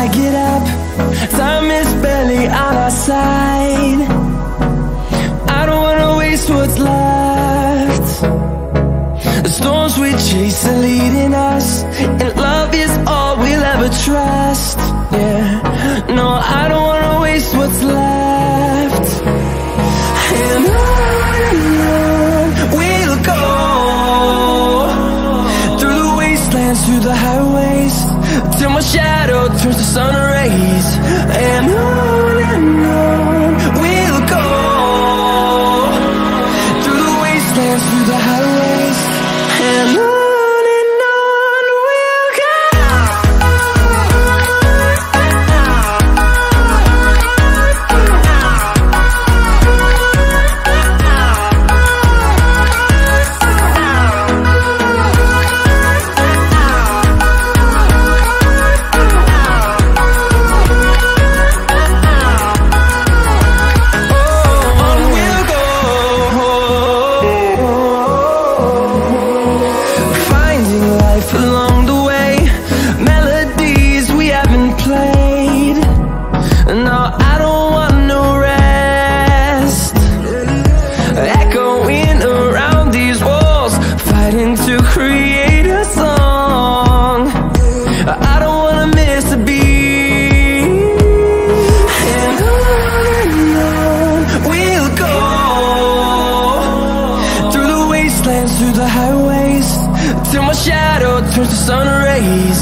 I get up, time is barely on our side. I don't wanna waste what's left. The storms we chase are leading us, and love is all we'll ever trust. Yeah, no, I don't wanna waste what's left. And on we'll go, through the wastelands, through the highways, till my shadow turns to sun rays. And on we'll go, through the wastelands, through the highways, and on we'll go. Along the way, melodies we haven't played. No, I don't want no rest. Echoing around these walls, fighting to create a song. I don't wanna miss a beat. And on we'll go, through the wastelands, through the highways, till my shadow turns to sun rays.